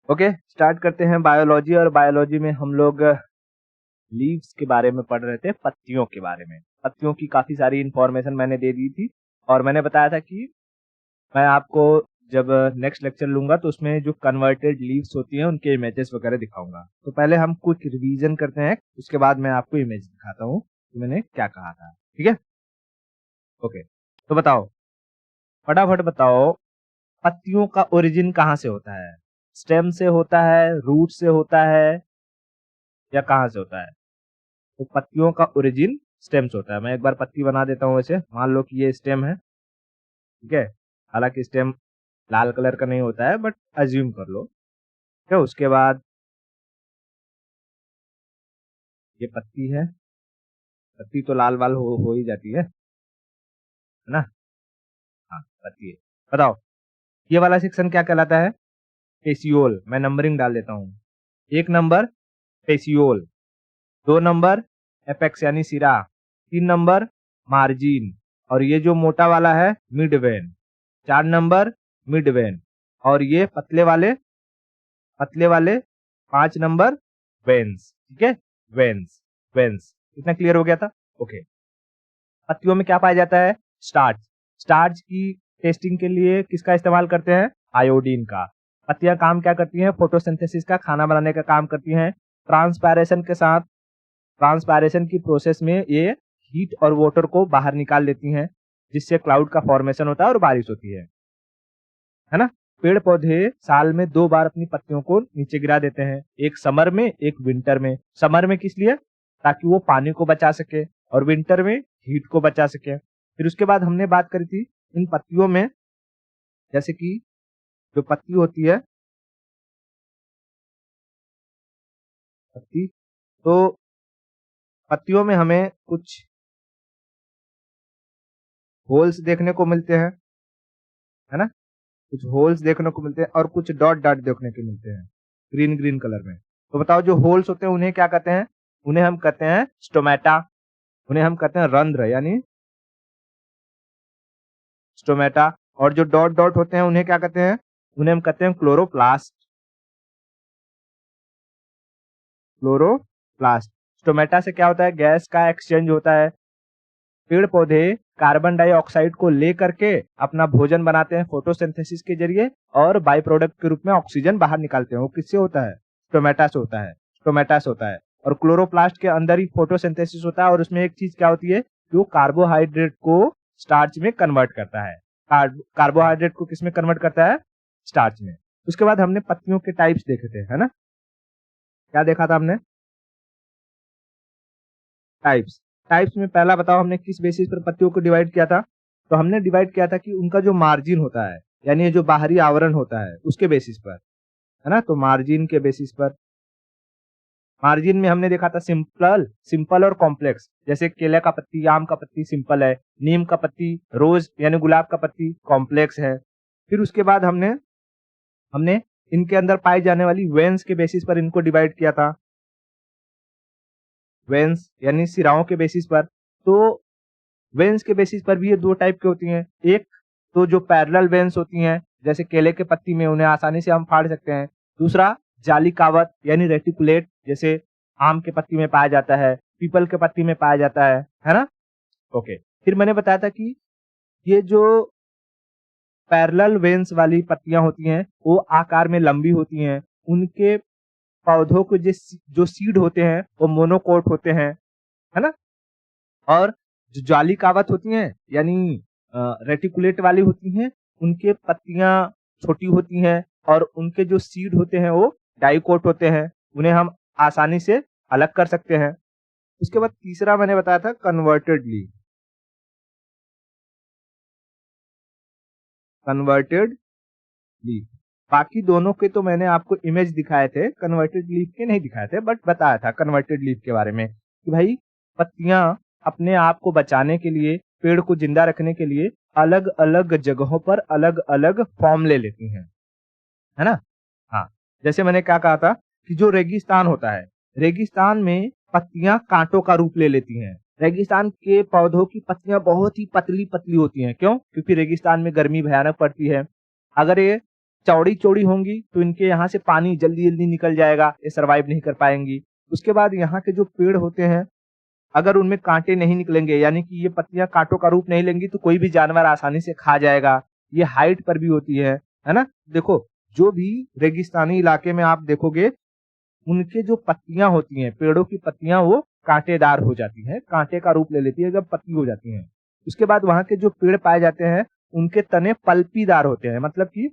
Okay, start करते हैं biology. और बायोलॉजी में हम लोग लीव्स के बारे में पढ़ रहे थे, पत्तियों के बारे में। पत्तियों की काफी सारी इंफॉर्मेशन मैंने दे दी थी और मैंने बताया था कि मैं आपको जब नेक्स्ट लेक्चर लूंगा तो उसमें जो कन्वर्टेड लीव्स होती हैं उनके इमेजेस वगैरह दिखाऊंगा। तो पहले हम क्विक रिवीजन करते हैं, उसके बाद मैं आपको इमेज दिखाता हूँ कि मैंने क्या कहा था। ठीक है, ओके। तो बताओ, फटाफट बताओ, पत्तियों का ओरिजिन कहाँ से होता है? स्टेम से होता है, रूट से होता है, या कहाँ से होता है? तो पत्तियों का ओरिजिन स्टेम से होता है। मैं एक बार पत्ती बना देता हूँ। वैसे मान लो कि ये स्टेम है, ठीक है। हालांकि स्टेम लाल कलर का नहीं होता है, बट अज्यूम कर लो। ठीक है, उसके बाद ये पत्ती है। पत्ती तो लाल वाल हो ही जाती है ना? हाँ, पत्ती है। बताओ, ये वाला सेक्शन क्या कहलाता है? पेसियोल। मैं नंबरिंग डाल देता हूँ। 1 नंबर पेसियोल, 2 नंबर एपेक्स यानी सिरा, 3 नंबर मार्जिन, और ये जो मोटा वाला है mid when, 4 number mid when, और ये पतले वाले 5 नंबर वेन्स। ठीक है, वेन्स। वेन्स इतना क्लियर हो गया था? ओके। पत्तियों में क्या पाया जाता है? स्टार्च। स्टार्च की टेस्टिंग के लिए किसका इस्तेमाल करते हैं? आयोडीन का। पत्तियां काम क्या करती हैं? फोटोसिंथेसिस का, खाना बनाने का काम करती हैं। ट्रांसपैरेशन के साथ, ट्रांसपैरेशन की प्रोसेस में ये हीट और वाटर को बाहर निकाल लेती हैं, जिससे क्लाउड का फॉर्मेशन होता है और बारिश होती है ना? पेड़ पौधे साल में 2 बार अपनी पत्तियों को नीचे गिरा देते हैं, एक समर में, एक विंटर में। समर में किस लिए? ताकि वो पानी को बचा सके, और विंटर में हीट को बचा सके। फिर उसके बाद हमने बात करी थी इन पत्तियों में, जैसे कि जो पत्ती होती है, पत्ती, तो पत्तियों में हमें कुछ होल्स देखने को मिलते हैं, है ना? कुछ होल्स देखने को मिलते हैं और कुछ डॉट डॉट देखने को मिलते हैं ग्रीन ग्रीन कलर में। तो बताओ, जो होल्स होते हैं उन्हें क्या कहते हैं? उन्हें हम कहते हैं स्टोमेटा। उन्हें हम कहते हैं रंध्र यानी स्टोमेटा। और जो डॉट डॉट होते हैं उन्हें क्या कहते हैं? उन्हें हम कहते हैं क्लोरोप्लास्ट। क्लोरोप्लास्ट। स्टोमेटा से क्या होता है? गैस का एक्सचेंज होता है। पेड़ पौधे कार्बन डाइऑक्साइड को लेकर के अपना भोजन बनाते हैं फोटोसिंथेसिस के जरिए, और बाई प्रोडक्ट के रूप में ऑक्सीजन बाहर निकालते हैं। वो किससे होता है? स्टोमेटा से होता है। स्टोमेटा से होता है। और क्लोरोप्लास्ट के अंदर ही फोटोसिंथेसिस होता है, और उसमें एक चीज क्या होती है, जो कार्बोहाइड्रेट को स्टार्च में कन्वर्ट करता है। कार्बोहाइड्रेट को किस में कन्वर्ट करता है? स्टार्च में। उसके बाद हमने पत्तियों के टाइप्स देखे थे, है ना? क्या देखा था हमने? टाइप्स। टाइप्स में पहला बताओ, हमने किस बेसिस पर पत्तियों को डिवाइड किया था? तो हमने डिवाइड किया था कि उनका जो मार्जिन होता है, यानी ये जो बाहरी आवरण होता है, उसके बेसिस पर, है ना? तो मार्जिन के बेसिस पर, मार्जिन में हमने देखा था सिंपल, सिंपल और कॉम्प्लेक्स। जैसे केले का पत्ती, आम का पत्ती सिंपल है, नीम का पत्ती, रोज यानी गुलाब का पत्ती कॉम्प्लेक्स है। फिर उसके बाद हमने हमने इनके अंदर पाई जाने वाली वेन्स के बेसिस पर इनको डिवाइड किया था। वेन्स यानी सिराओं के बेसिस पर। तो वेन्स के बेसिस पर भी ये 2 टाइप की होती हैं। एक तो जो पैरेलल वेन्स होती हैं, जैसे केले के पत्ती में, उन्हें आसानी से हम फाड़ सकते हैं। दूसरा जाली कावत यानी रेटिकुलेट, जैसे आम के पत्ती में पाया जाता है, पीपल के पत्ती में पाया जाता है ना? ओके। फिर मैंने बताया था कि ये जो पैरेलल वेन्स वाली पत्तियां होती हैं वो आकार में लंबी होती हैं। उनके पौधों के जो सीड होते हैं वो मोनोकोट होते हैं, है ना? और जो ज्वाली कावत होती हैं यानी रेटिकुलेट वाली होती हैं, उनके पत्तियां छोटी होती हैं, और उनके जो सीड होते हैं वो डाइकोट होते हैं। उन्हें हम आसानी से अलग कर सकते हैं। उसके बाद तीसरा मैंने बताया था कन्वर्टेड लीफ। कन्वर्टेड लीफ, बाकी दोनों के तो मैंने आपको इमेज दिखाए थे, कन्वर्टेड लीफ के नहीं दिखाए थे, बट बताया था कन्वर्टेड लीफ के बारे में कि भाई पत्तियां अपने आप को बचाने के लिए, पेड़ को जिंदा रखने के लिए अलग अलग जगहों पर अलग अलग फॉर्म ले लेती हैं, है ना? हाँ, जैसे मैंने क्या कहा था कि जो रेगिस्तान होता है, रेगिस्तान में पत्तियां कांटों का रूप ले लेती हैं। रेगिस्तान के पौधों की पत्तियां बहुत ही पतली पतली होती हैं। क्यों? क्योंकि रेगिस्तान में गर्मी भयानक पड़ती है। अगर ये चौड़ी चौड़ी होंगी तो इनके यहाँ से पानी जल्दी जल्दी निकल जाएगा, ये सरवाइव नहीं कर पाएंगी। उसके बाद यहाँ के जो पेड़ होते हैं, अगर उनमें कांटे नहीं निकलेंगे, यानी कि ये पत्तियां कांटों का रूप नहीं लेंगी, तो कोई भी जानवर आसानी से खा जाएगा। ये हाइट पर भी होती है ना। देखो, जो भी रेगिस्तानी इलाके में आप देखोगे, उनके जो पत्तियां होती हैं, पेड़ों की पत्तियां, वो कांटेदार हो जाती हैं, कांटे का रूप ले लेती है जब पत्ती हो जाती हैं। उसके बाद वहां के जो पेड़ पाए जाते हैं, उनके तने पल्पीदार होते हैं, मतलब कि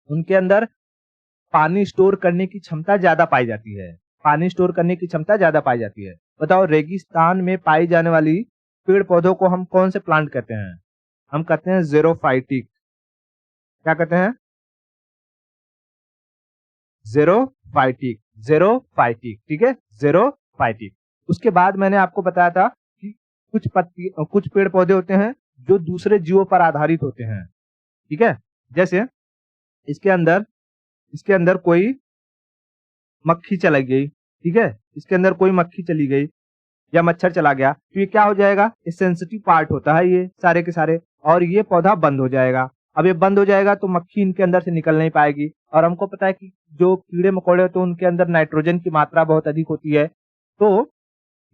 उनके अंदर पानी स्टोर करने की क्षमता ज्यादा पाई जाती है। पानी स्टोर करने की क्षमता ज्यादा पाई जाती है। बताओ, रेगिस्तान में पाई जाने वाली पेड़ पौधों को हम कौन से प्लांट कहते हैं? हम कहते हैं ज़ेरोफाइटिक। क्या कहते हैं? ज़ेरोफाइटिक, ज़ेरोफाइटिक, ठीक है, ज़ेरोफाइटिक। उसके बाद मैंने आपको बताया था कि कुछ पेड़ पौधे होते हैं जो दूसरे जीवों पर आधारित होते हैं, ठीक है। जैसे इसके अंदर कोई मक्खी चली गई, ठीक है, इसके अंदर कोई मक्खी चली गई या मच्छर चला गया, तो ये क्या हो जाएगा? ये सेंसिटिव पार्ट होता है, ये सारे के सारे, और ये पौधा बंद हो जाएगा। अब ये बंद हो जाएगा तो मक्खी इनके अंदर से निकल नहीं पाएगी। और हमको पता है कि जो कीड़े मकोड़े होते हैं, उनके अंदर नाइट्रोजन की मात्रा बहुत अधिक होती है, तो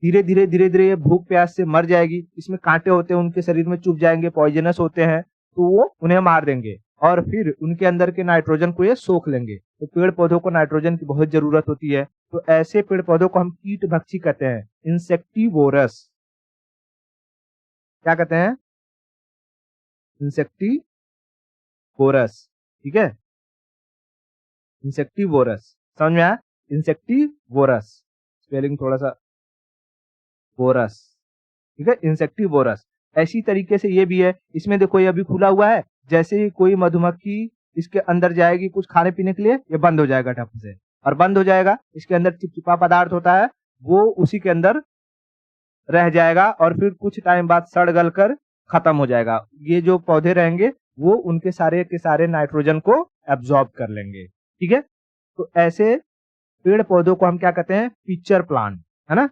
धीरे धीरे ये भूख प्यास से मर जाएगी। इसमें कांटे होते हैं, उनके शरीर में चुभ जाएंगे, पॉइजनस होते हैं, तो वो उन्हें मार देंगे और फिर उनके अंदर के नाइट्रोजन को ये सोख लेंगे। तो पेड़ पौधों को नाइट्रोजन की बहुत जरूरत होती है, तो ऐसे पेड़ पौधों को हम कीट भक्षी कहते हैं, इंसेक्टिवोरस। क्या कहते हैं? इंसेक्टिवोरस, ठीक है, इंसेक्टिवोरस। समझ में आया? इंसेक्टिवोरस, स्पेलिंग थोड़ा सा वोरस, ठीक है, इंसेक्टिवोरस। ऐसी तरीके से ये भी है, इसमें देखो ये अभी खुला हुआ है, जैसे ही कोई मधुमक्खी इसके अंदर जाएगी कुछ खाने पीने के लिए, ये बंद हो जाएगा ठप से, और बंद हो जाएगा, इसके अंदर चिपचिपा पदार्थ होता है, वो उसी के अंदर रह जाएगा और फिर कुछ टाइम बाद सड़ गल कर खत्म हो जाएगा। ये जो पौधे रहेंगे वो उनके सारे के सारे नाइट्रोजन को एब्जॉर्ब कर लेंगे, ठीक है। तो ऐसे पेड़ पौधों को हम क्या कहते हैं? पिक्चर प्लांट, है ना,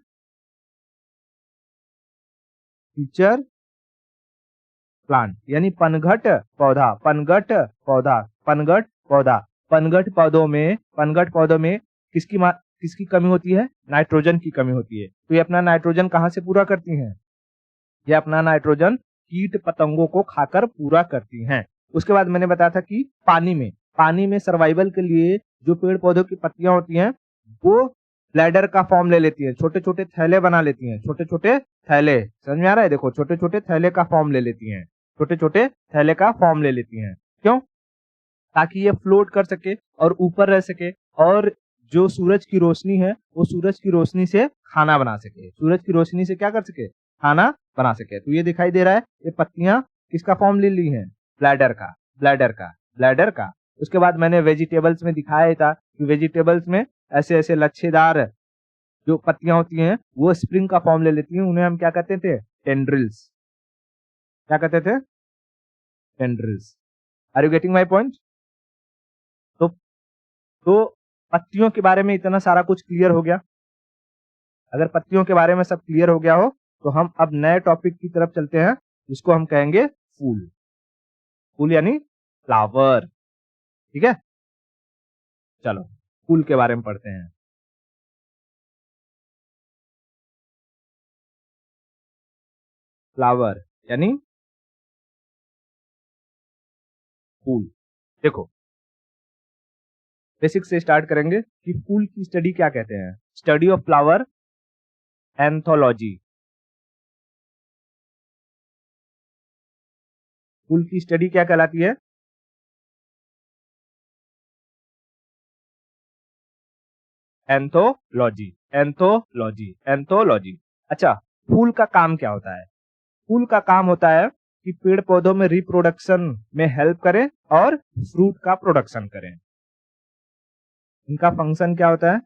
पिक्चर प्लांट, यानी पनघट पौधा, पनघट पौधा, पनघट पौधा। पनघट पौधों में किसकी कमी होती है? नाइट्रोजन की कमी होती है। तो ये अपना नाइट्रोजन कहाँ से पूरा करती हैं? ये अपना नाइट्रोजन कीट पतंगों को खाकर पूरा करती हैं। उसके बाद मैंने बताया था कि पानी में सर्वाइवल के लिए जो पेड़ पौधों की पत्तियां होती हैं, वो ब्लैडर का फॉर्म ले लेती है, छोटे छोटे थैले बना लेती हैं, छोटे छोटे थैले। समझ में आ रहा है? देखो, छोटे छोटे थैले का फॉर्म ले लेती हैं, छोटे छोटे थैले का फॉर्म ले लेती हैं। क्यों? ताकि ये फ्लोट कर सके और ऊपर रह सके, और जो सूरज की रोशनी है, वो सूरज की रोशनी से खाना बना सके, सूरज की रोशनी से क्या कर सके? खाना बना सके। तो ये दिखाई दे रहा है, ये पत्तियां किसका फॉर्म ले ली हैं? ब्लैडर का, ब्लैडर का, ब्लैडर का। उसके बाद मैंने वेजिटेबल्स में दिखाया था कि वेजिटेबल्स में ऐसे ऐसे लच्छेदार जो पत्तियां होती हैं, वो स्प्रिंग का फॉर्म ले लेती हैं, उन्हें हम क्या कहते थे? टेंड्रिल्स। क्या कहते थे? Tendrils. Are you getting my point? तो तो पत्तियों के बारे में इतना सारा कुछ क्लियर हो गया। अगर पत्तियों के बारे में सब क्लियर हो गया हो, तो हम अब नए टॉपिक की तरफ चलते हैं, जिसको हम कहेंगे फूल। फूल यानी फ्लावर, ठीक है। चलो फूल के बारे में पढ़ते हैं। फ्लावर यानी फूल। देखो, बेसिक से स्टार्ट करेंगे कि फूल की स्टडी क्या कहते हैं। Study of flower, anthology. फूल की स्टडी क्या कहलाती है? Anthology, anthology, anthology. अच्छा, फूल का काम क्या होता है? फूल का काम होता है कि पेड़ पौधों में रिप्रोडक्शन में हेल्प करें और फ्रूट का प्रोडक्शन करें। इनका फंक्शन क्या होता है?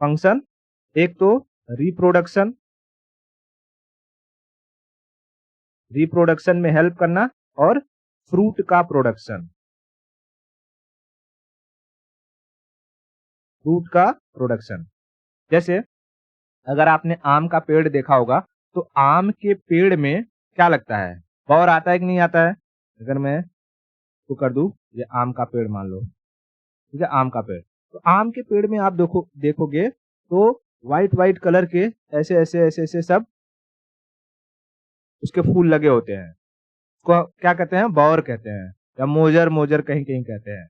फंक्शन एक तो रिप्रोडक्शन, रिप्रोडक्शन में हेल्प करना, और फ्रूट का प्रोडक्शन, फ्रूट का प्रोडक्शन। जैसे अगर आपने आम का पेड़ देखा होगा, तो आम के पेड़ में क्या लगता है? बौर आता है कि नहीं आता है? अगर मैं तो कर दूं ये आम का पेड़ मान लो, ठीक है, आम का पेड़। तो आम के पेड़ में आप देखोगे तो व्हाइट व्हाइट कलर के ऐसे ऐसे ऐसे ऐसे सब उसके फूल लगे होते हैं। उसको क्या कहते हैं? बौर कहते हैं, या मोजर मोजर कहीं कहीं कहते हैं।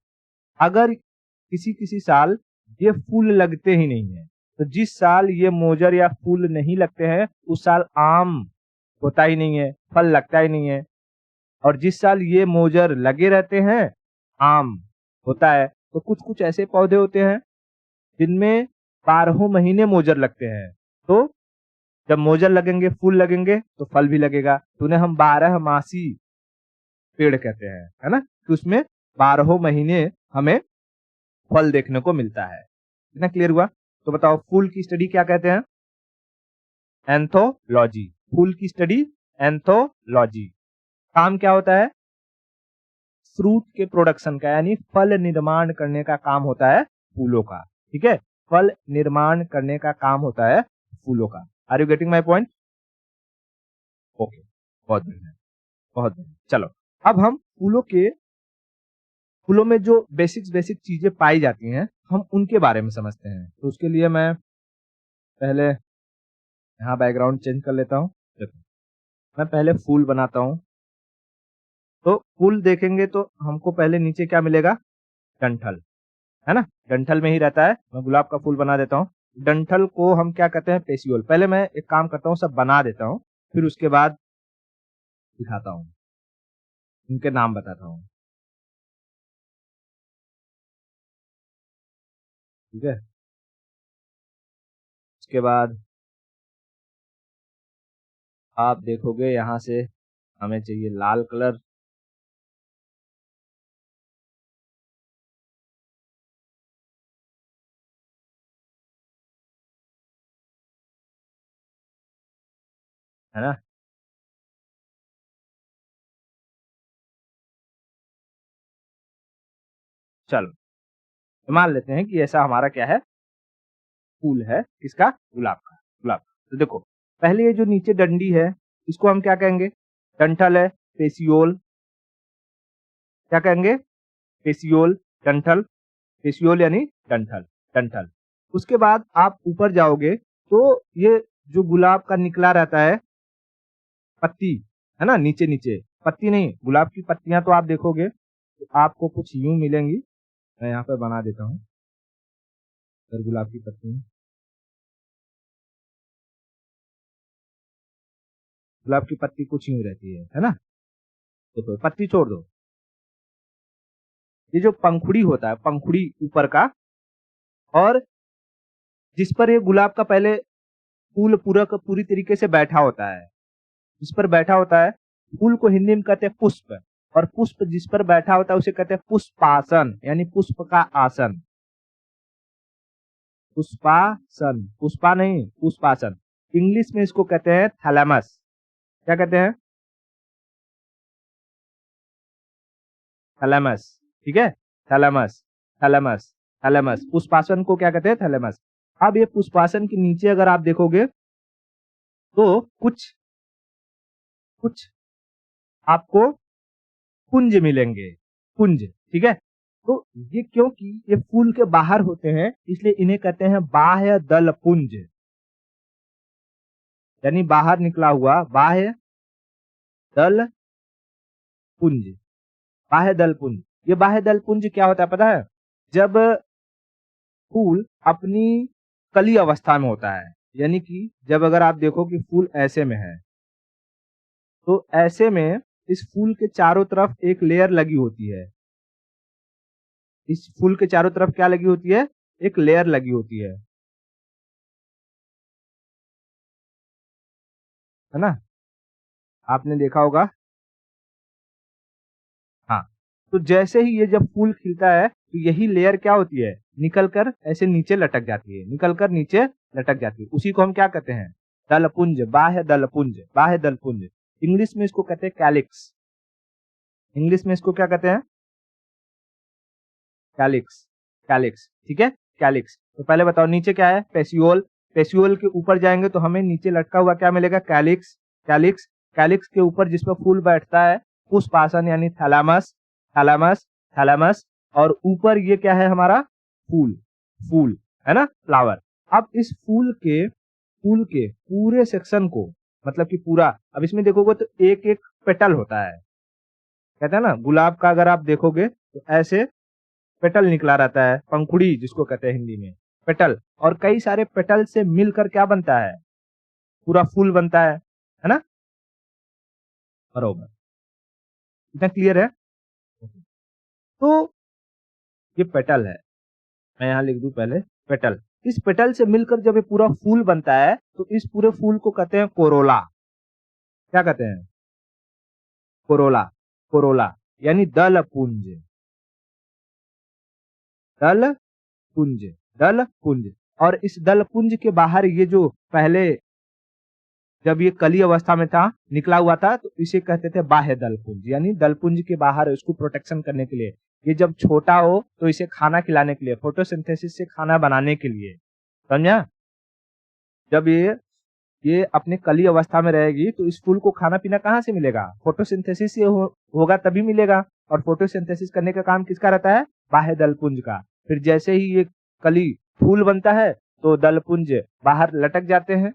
अगर किसी किसी साल ये फूल लगते ही नहीं है, तो जिस साल ये मोजर या फूल नहीं लगते हैं उस साल आम होता ही नहीं है, फल लगता ही नहीं है। और जिस साल ये मोजर लगे रहते हैं आम होता है। तो कुछ कुछ ऐसे पौधे होते हैं जिनमें 12 महीने मोजर लगते हैं। तो जब मोजर लगेंगे, फूल लगेंगे तो फल भी लगेगा। तो उन्हें हम 12 मासी पेड़ कहते हैं, है ना, कि उसमें 12 महीने हमें फल देखने को मिलता है। इतना क्लियर हुआ? तो बताओ फूल की स्टडी क्या कहते हैं? एंथोलॉजी। फूल की स्टडी एंथोलॉजी। काम क्या होता है? फ्रूट के प्रोडक्शन का, यानी फल निर्माण करने का काम होता है फूलों का। ठीक है, फल निर्माण करने का काम होता है फूलों का। Are you getting my point? Okay, बहुत बढ़िया, बहुत बढ़िया। चलो अब हम फूलों में जो बेसिक चीजें पाई जाती हैं हम उनके बारे में समझते हैं। तो उसके लिए मैं पहले यहाँ बैकग्राउंड चेंज कर लेता हूँ। देखो मैं पहले फूल बनाता हूँ। तो फूल देखेंगे तो हमको पहले नीचे क्या मिलेगा? डंठल, है ना, डंठल में ही रहता है। मैं गुलाब का फूल बना देता हूँ। डंठल को हम क्या कहते हैं? पेसियोल। पहले मैं एक काम करता हूँ, सब बना देता हूँ, फिर उसके बाद दिखाता हूँ, उनके नाम बताता हूँ। ठीक है, उसके बाद आप देखोगे यहाँ से हमें चाहिए लाल कलर। है ना, चलो मान लेते हैं कि ऐसा हमारा क्या है? फूल है। किसका? गुलाब का। गुलाब। तो देखो पहले ये जो नीचे डंडी है इसको हम क्या कहेंगे? डंठल है, पेसियोल। क्या कहेंगे? पेसियोल, डंठल। पेसियोल यानी डंठल, डंठल। उसके बाद आप ऊपर जाओगे तो ये जो गुलाब का निकला रहता है पत्ती, है ना, नीचे नीचे पत्ती नहीं, गुलाब की पत्तियां तो आप देखोगे तो आपको कुछ यूं मिलेंगी। मैं यहाँ पे बना देता हूँ गुलाब की पत्ती। गुलाब की पत्ती कुछ यूं रहती है ना। देखो पत्ती छोड़ दो, ये जो पंखुड़ी होता है, पंखुड़ी ऊपर का, और जिस पर ये गुलाब का पहले फूल पूरा का पूरी तरीके से बैठा होता है, जिस पर बैठा होता है, फूल को हिंदी में कहते हैं पुष्प। और पुष्प जिस पर बैठा होता है उसे कहते हैं पुष्पासन, यानी पुष्प का आसन। पुष्पासन, पुष्पा नहीं, पुष्पासन। इंग्लिश में इसको कहते हैं थैलेमस। क्या कहते हैं? थैलेमस। ठीक है, थैलेमस, थैलेमस, थैलेमस। पुष्पासन को क्या कहते हैं? थैलेमस। अब ये पुष्पासन के नीचे अगर आप देखोगे तो कुछ कुछ आपको पुंज मिलेंगे, पुंज। ठीक है, तो ये क्योंकि ये फूल के बाहर होते हैं इसलिए इन्हें कहते हैं बाह्य दल पुंज, यानी बाहर निकला हुआ बाह्य दल पुंज। बाह्य दल पुंज, ये बाह्य दल पुंज क्या होता है पता है? जब फूल अपनी कली अवस्था में होता है, यानी कि जब अगर आप देखो कि फूल ऐसे में है तो ऐसे में इस फूल के चारों तरफ एक लेयर लगी होती है। इस फूल के चारों तरफ क्या लगी होती है? एक लेयर लगी होती है ना, आपने देखा होगा। हाँ, तो जैसे ही ये जब फूल खिलता है तो यही लेयर क्या होती है? निकलकर ऐसे नीचे लटक जाती है, निकलकर नीचे लटक जाती है। उसी को हम क्या कहते हैं? दलपुंज, बाह्य दलपुंज, बाह्य दलपुंज। इंग्लिश में इसको कहते हैं कैलिक्स। इंग्लिश में इसको क्या कहते हैं? Calyx, calyx. ठीक है, कैलिक्स। तो पहले बताओ नीचे क्या है? पेसियोल। पेसियोल के ऊपर जाएंगे तो हमें नीचे लटका हुआ क्या मिलेगा? Calyx, calyx. कैलिक्स के ऊपर जिस पर फूल बैठता है पुष्पासन यानी थैलामस। थैलेमस, थैलेमस, और ऊपर ये क्या है हमारा, फूल, फूल है ना, फ्लावर। अब इस फूल के पूरे सेक्शन को, मतलब कि पूरा, अब इसमें देखोगे तो एक एक पेटल होता है, कहते हैं ना गुलाब का, अगर आप देखोगे तो ऐसे पेटल निकला रहता है, पंखुड़ी जिसको कहते हैं हिंदी में, पेटल, और कई सारे पेटल से मिलकर क्या बनता है, पूरा फूल बनता है ना, बरोबर, इतना क्लियर है। तो ये पेटल है, मैं यहाँ लिख दूं पहले, पेटल, इस पेटल से मिलकर जब ये पूरा फूल बनता है तो इस पूरे फूल को कहते हैं कोरोला। क्या कहते हैं, कोरोला, कोरोला, यानी दल पुंज, दल पुंज, दल पुंज। और इस दल पुंज के बाहर ये जो पहले जब ये कली अवस्था में था, निकला हुआ था, तो इसे कहते थे बाह्य दलपुंज, यानी दलपुंज के बाहर उसको प्रोटेक्शन करने के लिए। ये जब छोटा हो तो इसे खाना खिलाने के लिए, फोटोसिंथेसिस से खाना बनाने के लिए, समझा। जब ये अपने कली अवस्था में रहेगी तो इस फूल को खाना पीना कहाँ से मिलेगा, फोटोसिंथेसिस से होगा तभी मिलेगा। और फोटोसिंथेसिस करने का काम किसका रहता है, बाह्य दलपुंज का। फिर जैसे ही ये कली फूल बनता है तो दलपुंज बाहर लटक जाते हैं,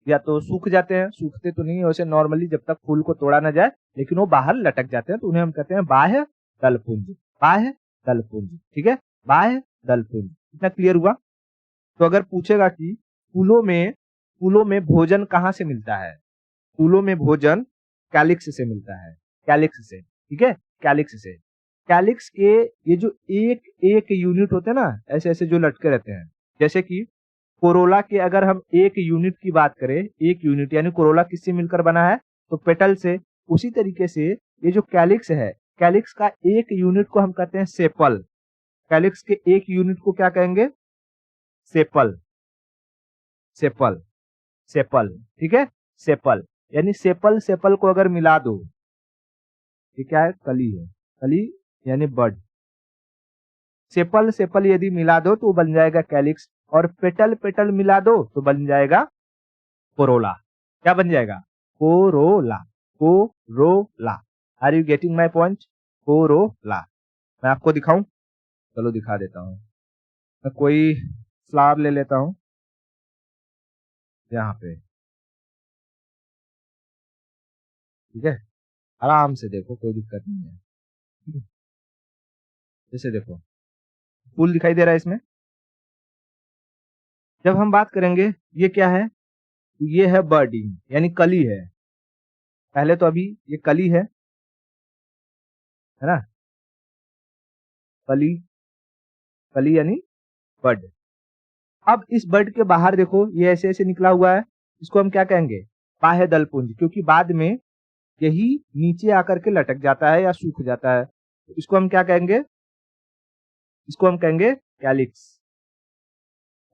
या तो सूख जाते हैं, सूखते तो नहीं वैसे नॉर्मली जब तक फूल को तोड़ा ना जाए, लेकिन वो बाहर लटक जाते हैं, तो उन्हें हम कहते हैं बाह्य दलपुंज, बाह्य दलपुंज, ठीक है, बाह्य दलपुंज। इतना क्लियर हुआ। तो अगर पूछेगा कि फूलों में भोजन कहाँ से मिलता है, फूलों में भोजन कैलिक्स से मिलता है, कैलिक्स से, ठीक है, कैलिक्स से। कैलिक्स के ये जो एक एक यूनिट होते हैं ना, ऐसे ऐसे जो लटके रहते हैं, जैसे कि कोरोला के अगर हम एक यूनिट की बात करें, एक यूनिट यानी कोरोला किससे मिलकर बना है, तो पेटल से। उसी तरीके से ये जो कैलिक्स है, कैलिक्स का एक यूनिट को हम कहते हैं सेपल, कैलिक्स के एक यूनिट को क्या कहेंगे, सेपल, सेपल, सेपल, ठीक है, सेपल, यानी सेपल सेपल को अगर मिला दो, ये क्या है, कली है, कली यानी बड, सेपल सेपल यदि मिला दो तो बन जाएगा कैलिक्स, और पेटल पेटल मिला दो तो बन जाएगा कोरोला। क्या बन जाएगा, corolla, corolla. Are you getting my point, corolla. मैं आपको दिखाऊं, चलो दिखा देता हूं। मैं कोई फ्लावर ले लेता हूं यहाँ पे, ठीक है, आराम से देखो, कोई दिक्कत नहीं है। जैसे देखो फूल दिखाई दे रहा है इसमें। जब हम बात करेंगे, ये क्या है, ये है बर्डिंग, यानी कली है। पहले तो अभी ये कली है ना, कली, कली यानी बर्ड। अब इस बर्ड के बाहर देखो, ये ऐसे ऐसे निकला हुआ है, इसको हम क्या कहेंगे, बाह्य दलपुंज, क्योंकि बाद में यही नीचे आकर के लटक जाता है या सूख जाता है, तो इसको हम क्या कहेंगे, इसको हम कहेंगे कैलिक्स,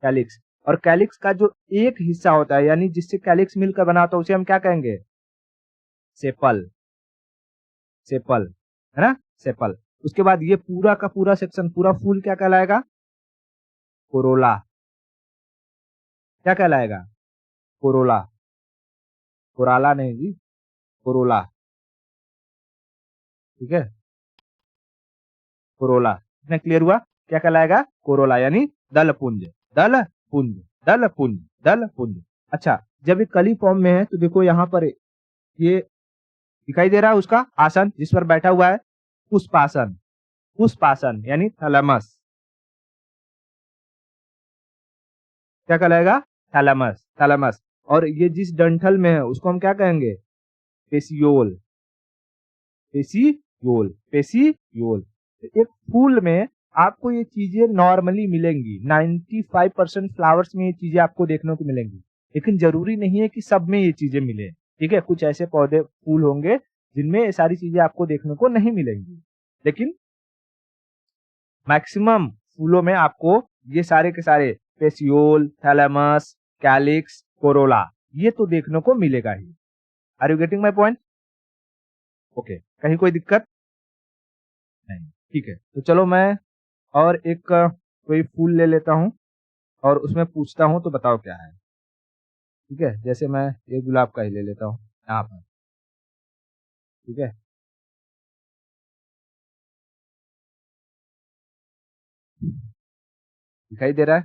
कैलिक्स। और कैलिक्स का जो एक हिस्सा होता है, यानी जिससे कैलिक्स मिलकर बना होता है, उसे हम क्या कहेंगे, सेपल, सेपल, है ना, सेपल। उसके बाद ये पूरा का पूरा सेक्शन, पूरा फूल क्या कहलाएगा, कोरोला। क्या कहलाएगा, कोरोला, कोराला नहीं जी, कोरोला, ठीक है, कोरोला। इतना क्लियर हुआ, क्या कहलाएगा, कोरोला, यानी दल पुंज, दल पुंज, दल पुंज, दल पुंज। अच्छा, जब ये कली फॉर्म में है तो देखो यहाँ पर ये दिखाई दे रहा है उसका आसन जिस पर बैठा हुआ है, पुष्पासन, पुष्पासन यानी थैलेमस। क्या कहलाएगा, थैलेमस, थैलेमस। और ये जिस डंठल में है उसको हम क्या कहेंगे, पेसियोल, पेसियोल, पेसियोल। एक फूल में आपको ये चीजें नॉर्मली मिलेंगी, 95% फ्लावर्स में ये चीजें आपको देखने को मिलेंगी, लेकिन जरूरी नहीं है कि सब में ये चीजें मिले, ठीक है। कुछ ऐसे पौधे फूल होंगे जिनमें ये सारी चीजें आपको देखने को नहीं मिलेंगी, लेकिन मैक्सिमम फूलों में आपको ये सारे के सारे पेसियोल, थैलेमस, कैलिक्स, कोरोला, ये तो देखने को मिलेगा ही। Are you getting my point, okay, कहीं कोई दिक्कत नहीं, ठीक है। तो चलो मैं और एक कोई फूल ले लेता हूँ और उसमें पूछता हूँ तो बताओ क्या है, ठीक है। जैसे मैं एक गुलाब का ही ले लेता हूँ यहाँ पर, ठीक है। दिखाई दे रहा है?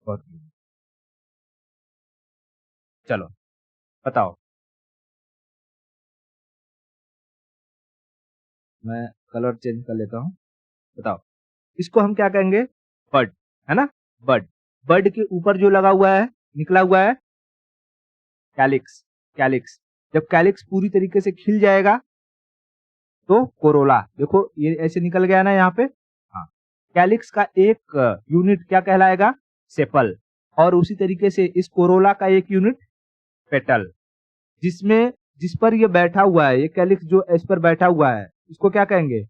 बहुत बढ़िया। चलो बताओ। मैं कलर चेंज कर लेता हूँ। बताओ, इसको हम क्या कहेंगे? बड, है ना? बड। बड के ऊपर जो लगा हुआ है, निकला हुआ है, कैलिक्स। कैलिक्स, जब कैलिक्स पूरी तरीके से खिल जाएगा तो कोरोला। देखो ये ऐसे निकल गया ना यहाँ पे। हाँ, कैलिक्स का एक यूनिट क्या कहलाएगा? सेपल। और उसी तरीके से इस कोरोला का एक यूनिट पेटल। जिसमें, जिस पर ये बैठा हुआ है, ये कैलिक्स जो इस पर बैठा हुआ है, इसको क्या कहेंगे?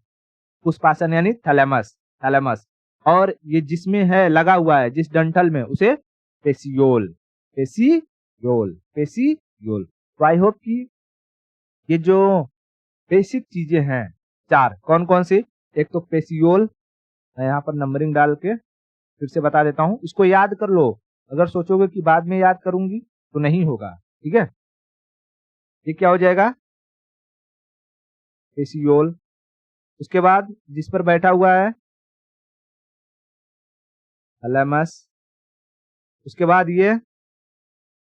पुष्पासन यानी थैलेमस। थैलेमस। और ये जिसमें है लगा हुआ है, जिस डंठल में, उसे पेसियोल। पेसियोल, पेसियोल। तो आई होप कि ये जो बेसिक चीजें हैं चार, कौन कौन सी? एक तो पेसियोल, मैं यहाँ पर नंबरिंग डाल के फिर से बता देता हूँ, इसको याद कर लो। अगर सोचोगे कि बाद में याद करूंगी तो नहीं होगा, ठीक है? ये क्या हो जाएगा? पेसियोल। उसके बाद जिस पर बैठा हुआ है, थैलेमस। उसके बाद ये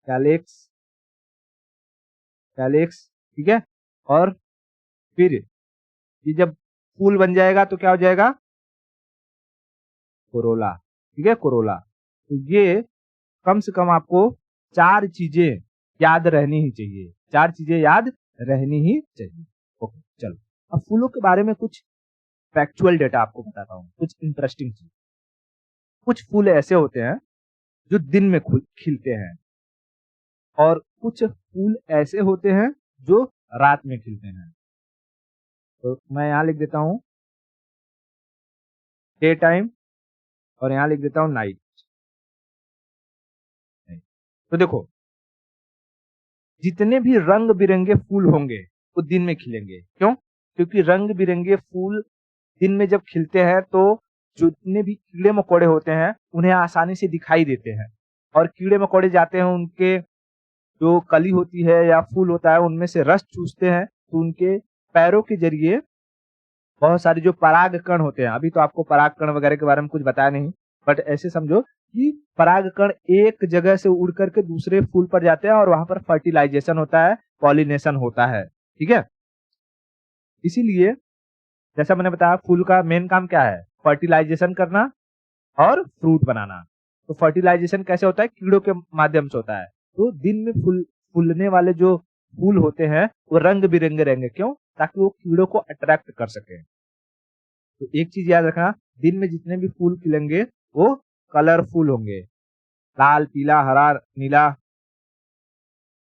कैलिक्स। कैलिक्स, ठीक है? और फिर ये जब फूल बन जाएगा तो क्या हो जाएगा? कोरोला, ठीक है? कोरोला। तो ये कम से कम आपको चार चीजें याद रहनी ही चाहिए। चार चीजें याद रहनी ही चाहिए। ओके, चलो अब फूलों के बारे में कुछ फैक्चुअल डेटा आपको बताता हूँ, कुछ इंटरेस्टिंग चीज। कुछ फूल ऐसे होते हैं जो दिन में खिलते हैं, और कुछ फूल ऐसे होते हैं जो रात में खिलते हैं। तो मैं यहाँ लिख देता हूँ डे टाइम, और यहाँ लिख देता हूँ नाइट। तो देखो, जितने भी रंग बिरंगे फूल होंगे वो दिन में खिलेंगे। क्यों? क्योंकि रंग बिरंगे फूल दिन में जब खिलते हैं तो जितने भी कीड़े मकोड़े होते हैं उन्हें आसानी से दिखाई देते हैं, और कीड़े मकोड़े जाते हैं, उनके जो कली होती है या फूल होता है उनमें से रस चूसते हैं, तो उनके पैरों के जरिए बहुत सारे जो पराग कण होते हैं, अभी तो आपको पराग कण वगैरह के बारे में कुछ बताया नहीं, बट ऐसे समझो कि पराग कण एक जगह से उड़ करके दूसरे फूल पर जाते हैं और वहां पर फर्टिलाइजेशन होता है, पॉलिनेशन होता है, ठीक है? इसीलिए जैसा मैंने बताया, फूल का मेन काम क्या है? फर्टिलाइजेशन करना और फ्रूट बनाना। तो फर्टिलाइजेशन कैसे होता है? कीड़ों के माध्यम से होता है। तो दिन में फूलने वाले जो फूल होते हैं वो रंग बिरंगे रहेंगे। क्यों? ताकि वो कीड़ों को अट्रैक्ट कर सके। तो एक चीज याद रखना, दिन में जितने भी फूल खिलेंगे वो कलरफुल होंगे, लाल, पीला, हरा, नीला,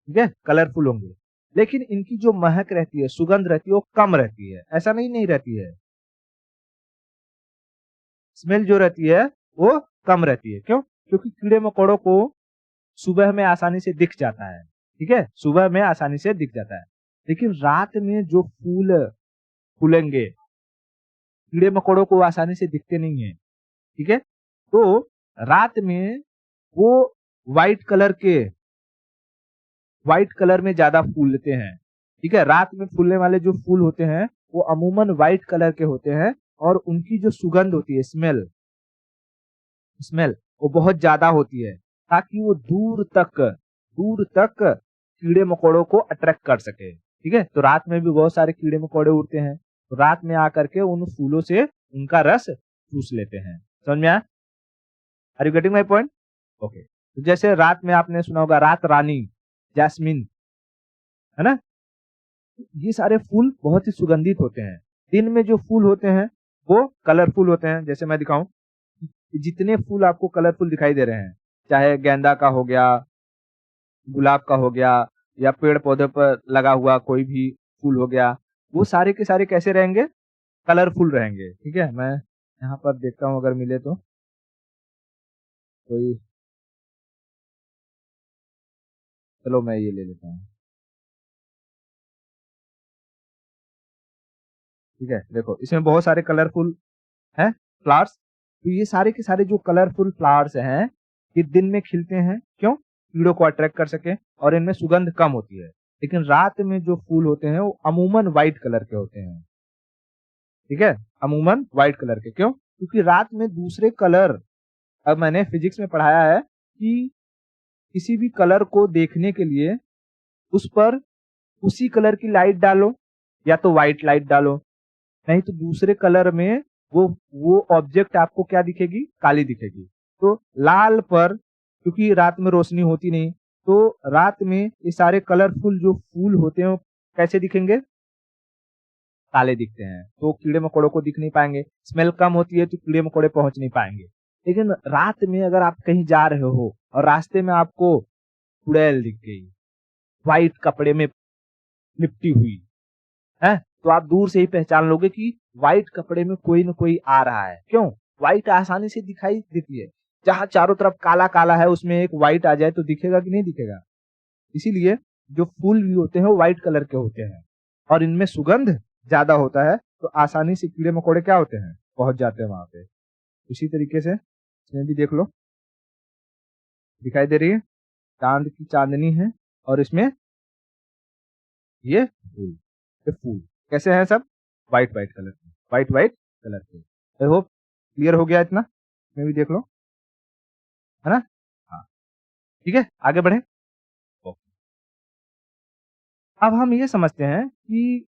ठीक है? कलरफुल होंगे। लेकिन इनकी जो महक रहती है, सुगंध रहती है, वो कम रहती है। ऐसा नहीं रहती है, स्मेल जो रहती है वो कम रहती है। क्यों? क्योंकि कीड़े मकोड़ों को सुबह में आसानी से दिख जाता है, ठीक है? सुबह में आसानी से दिख जाता है। लेकिन रात में जो फूल फूलेंगे, कीड़े मकोड़ों को आसानी से दिखते नहीं है, ठीक है? तो रात में वो व्हाइट कलर के, व्हाइट कलर में ज्यादा फूलते हैं, ठीक है? रात में फूलने वाले जो फूल होते हैं वो अमूमन व्हाइट कलर के होते हैं, और उनकी जो सुगंध होती है, स्मेल, स्मेल वो बहुत ज्यादा होती है, ताकि वो दूर तक कीड़े मकोड़ों को अट्रैक्ट कर सके, ठीक है? तो रात में भी बहुत सारे कीड़े मकोड़े उड़ते हैं, तो रात में आकर के उन फूलों से उनका रस चूस लेते हैं। समझ में आया? Are you getting my point? Okay. तो जैसे रात में आपने सुना होगा रात रानी, जैस्मिन, है ना? ये सारे फूल बहुत ही सुगंधित होते हैं। दिन में जो फूल होते हैं वो कलरफुल होते हैं। जैसे मैं दिखाऊं, जितने फूल आपको कलरफुल दिखाई दे रहे हैं, चाहे गेंदा का हो गया, गुलाब का हो गया, या पेड़ पौधे पर लगा हुआ कोई भी फूल हो गया, वो सारे के सारे कैसे रहेंगे? कलरफुल रहेंगे, ठीक है? मैं यहाँ पर देखता हूँ अगर मिले तो कोई। चलो मैं ये ले लेता हूँ, ठीक है? देखो इसमें बहुत सारे कलरफुल है फ्लावर्स। तो ये सारे के सारे जो कलरफुल फ्लावर्स हैं ये दिन में खिलते हैं। क्यों? कीड़ों को अट्रैक्ट कर सके, और इनमें सुगंध कम होती है। लेकिन रात में जो फूल होते हैं वो अमूमन व्हाइट कलर के होते हैं, ठीक है, अमूमन व्हाइट कलर के। क्यों? क्योंकि रात में दूसरे कलर, अब मैंने फिजिक्स में पढ़ाया है कि किसी भी कलर को देखने के लिए उस पर उसी कलर की लाइट डालो, या तो व्हाइट लाइट डालो, नहीं तो दूसरे कलर में वो ऑब्जेक्ट आपको क्या दिखेगी? काली दिखेगी। तो लाल पर, क्योंकि रात में रोशनी होती नहीं, तो रात में ये सारे कलरफुल जो फूल होते हैं वो कैसे दिखेंगे? काले दिखते हैं। तो कीड़े मकोड़ों को दिख नहीं पाएंगे, स्मेल कम होती है तो कीड़े मकोड़े पहुंच नहीं पाएंगे। लेकिन रात में अगर आप कहीं जा रहे हो और रास्ते में आपको चुड़ैल दिख गई, व्हाइट कपड़े में लिपटी हुई है, तो आप दूर से ही पहचान लोगे कि व्हाइट कपड़े में कोई न कोई आ रहा है। क्यों? व्हाइट आसानी से दिखाई देती है। जहां चारों तरफ काला काला है, उसमें एक व्हाइट आ जाए तो दिखेगा कि नहीं दिखेगा? इसीलिए जो फूल भी होते हैं वो व्हाइट कलर के होते हैं, और इनमें सुगंध ज्यादा होता है, तो आसानी से कीड़े मकोड़े क्या होते हैं? पहुंच जाते हैं वहां पे। इसी तरीके से इसमें भी देख लो, दिखाई दे रही है, चांद की चांदनी है, और इसमें ये फूल, ये फूल कैसे हैं? सब व्हाइट व्हाइट कलर के, व्हाइट व्हाइट कलर के। आई होप क्लियर हो गया इतना। इसमें भी देख लो, है ना? हाँ, ठीक है, आगे बढ़े। ओके। अब हम ये समझते हैं कि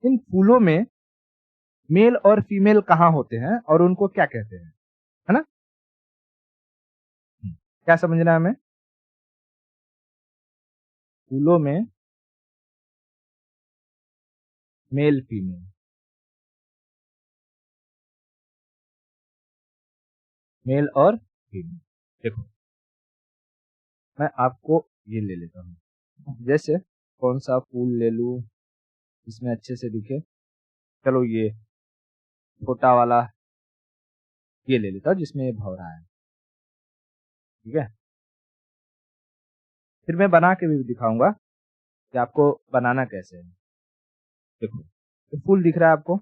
इन फूलों में मेल और फीमेल कहाँ होते हैं और उनको क्या कहते हैं, है ना? क्या समझना है हमें? फूलों में मेल फीमेल, मेल और फीमेल। देखो, मैं आपको ये ले लेता हूँ, जैसे कौन सा फूल ले लूं इसमें अच्छे से दिखे? चलो ये छोटा वाला ये ले लेता हूँ जिसमें ये भौरा है, ठीक है? फिर मैं बना के भी दिखाऊंगा कि आपको बनाना कैसे है। देखो, ये फूल दिख रहा है आपको?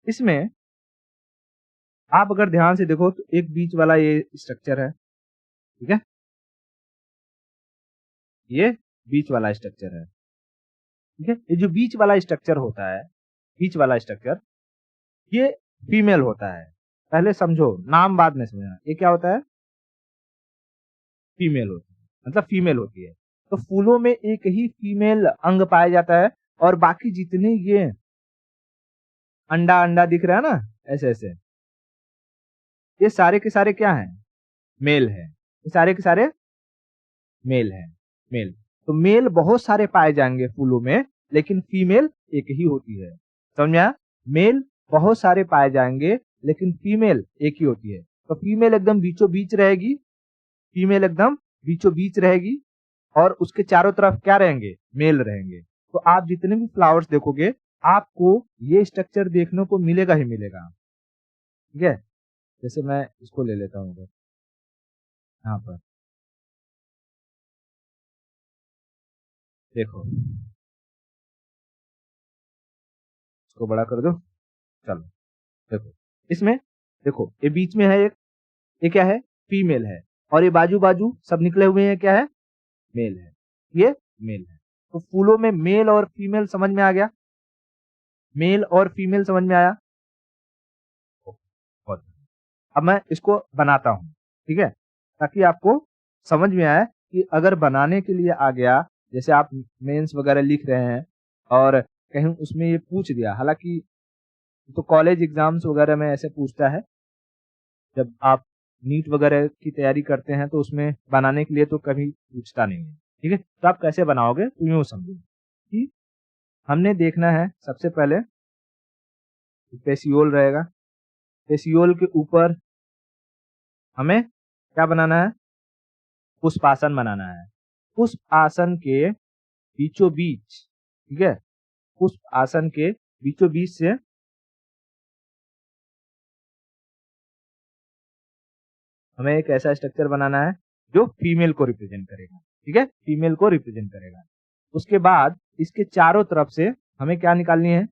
इसमें आप अगर ध्यान से देखो तो एक बीच वाला ये स्ट्रक्चर है, ठीक है? ये बीच वाला स्ट्रक्चर है, ठीक है? ये जो बीच वाला स्ट्रक्चर होता है, बीच वाला स्ट्रक्चर, ये फीमेल होता है। पहले समझो, नाम बाद में समझना। ये क्या होता है? फीमेल होती है, मतलब फीमेल होती है। तो फूलों में एक ही फीमेल अंग पाया जाता है, और बाकी जितने ये अंडा अंडा दिख रहा है ना, ऐसे ऐसे, ये सारे के सारे क्या हैं? मेल है। ये सारे के सारे मेल हैं, मेल। तो मेल बहुत सारे पाए जाएंगे फूलों में, लेकिन फीमेल एक ही होती है। समझा? मेल बहुत सारे पाए जाएंगे, लेकिन फीमेल एक ही होती है। तो फीमेल एकदम बीचों बीच रहेगी, फीमेल एकदम बीचों बीच रहेगी, और उसके चारों तरफ क्या रहेंगे? मेल रहेंगे। तो आप जितने भी फ्लावर्स देखोगे, आपको ये स्ट्रक्चर देखने को मिलेगा ही मिलेगा, ठीक है? जैसे मैं इसको ले लेता हूँ इधर, यहाँ पर देखो, इसको बड़ा कर दो। चलो, देखो इसमें, देखो ये बीच में है एक, ये क्या है? फीमेल है, और ये बाजू बाजू सब निकले हुए हैं, क्या है? मेल है। ये मेल है। तो फूलों में मेल और फीमेल समझ में आ गया? मेल और फीमेल समझ में आया? बहुत। अब मैं इसको बनाता हूँ, ठीक है? ताकि आपको समझ में आए कि अगर बनाने के लिए आ गया, जैसे आप मेंस वगैरह लिख रहे हैं और कहीं उसमें ये पूछ दिया, हालांकि तो कॉलेज एग्जाम्स वगैरह में ऐसे पूछता है, जब आप नीट वगैरह की तैयारी करते हैं तो उसमें बनाने के लिए तो कभी पूछता नहीं है, ठीक है? तो आप कैसे बनाओगे तो यूं समझो कि हमने देखना है सबसे पहले पेसियोल रहेगा, पेसियोल के ऊपर हमें क्या बनाना है? पुष्पासन बनाना है। पुष्प आसन के बीचों बीच, ठीक है, पुष्प आसन के बीचों बीच से हमें एक ऐसा स्ट्रक्चर बनाना है जो फीमेल को रिप्रेजेंट करेगा, ठीक है? फीमेल को रिप्रेजेंट करेगा। उसके बाद इसके चारों तरफ से हमें क्या निकालनी है?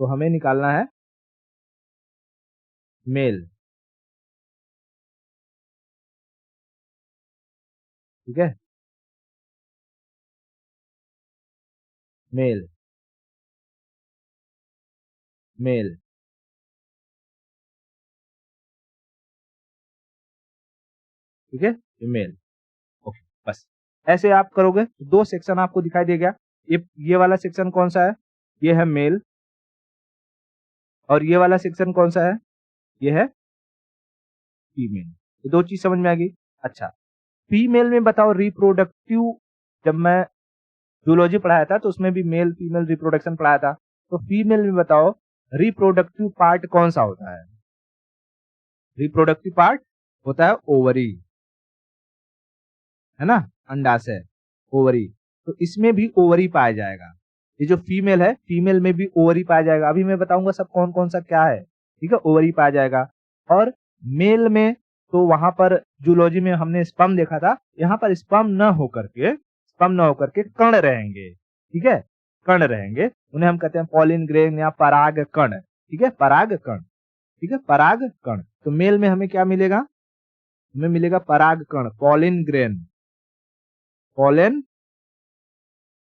तो हमें निकालना है मेल, ठीक है? मेल, मेल, ठीक है, ये मेल। ओके, बस ऐसे आप करोगे तो दो सेक्शन आपको दिखाई देगा। ये वाला सेक्शन कौन सा है? ये है मेल। और ये वाला सेक्शन कौन सा है? ये है फीमेल। ये दो चीज समझ में आ गई। अच्छा, फीमेल में बताओ रिप्रोडक्टिव, जब मैं जूलॉजी पढ़ाया था तो उसमें भी मेल फीमेल रिप्रोडक्शन पढ़ाया था। तो फीमेल में बताओ रिप्रोडक्टिव पार्ट कौन सा होता है? रिप्रोडक्टिव पार्ट होता है ओवरी, है ना, अंडाशय, ओवरी। तो इसमें भी ओवरी पाया जाएगा। ये जो फीमेल है, फीमेल में भी ओवरी पाया जाएगा। अभी मैं बताऊंगा सब कौन कौन सा क्या है, ठीक है, ओवरी पाया जाएगा। और मेल में तो वहां पर जूलॉजी में हमने स्पर्म देखा था, यहाँ पर स्पर्म न होकर के कण रहेंगे, ठीक है, कण रहेंगे। उन्हें हम कहते हैं पॉलिन ग्रेन या पराग कण, ठीक है, पराग कण, ठीक है, पराग कण। तो मेल में हमें क्या मिलेगा? हमें मिलेगा पराग कण, पॉलिन ग्रेन, पॉलन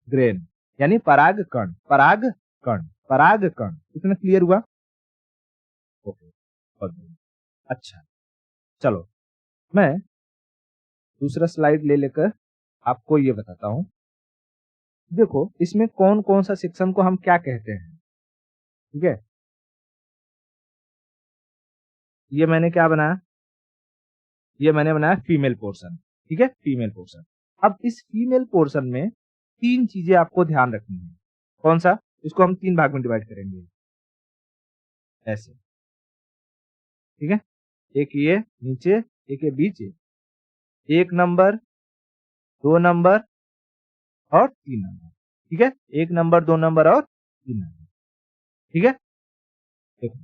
ग्रेन, यानी पराग कण, पराग कण, पराग कण। इतना क्लियर हुआ? ओके, बहुत बढ़िया। अच्छा, चलो मैं दूसरा स्लाइड ले लेकर आपको ये बताता हूं। देखो इसमें कौन कौन सा सेक्शन को हम क्या कहते हैं, ठीक है। ये मैंने क्या बनाया? ये मैंने बनाया फीमेल पोर्शन, ठीक है, फीमेल पोर्शन। अब इस फीमेल पोर्शन में तीन चीजें आपको ध्यान रखनी है। कौन सा? इसको हम तीन भाग में डिवाइड करेंगे, ऐसे, ठीक है। एक ये नीचे, एक ये बीच, एक नंबर, दो नंबर और तीन नंबर, ठीक है, एक नंबर, दो नंबर और तीन नंबर, ठीक है। देखो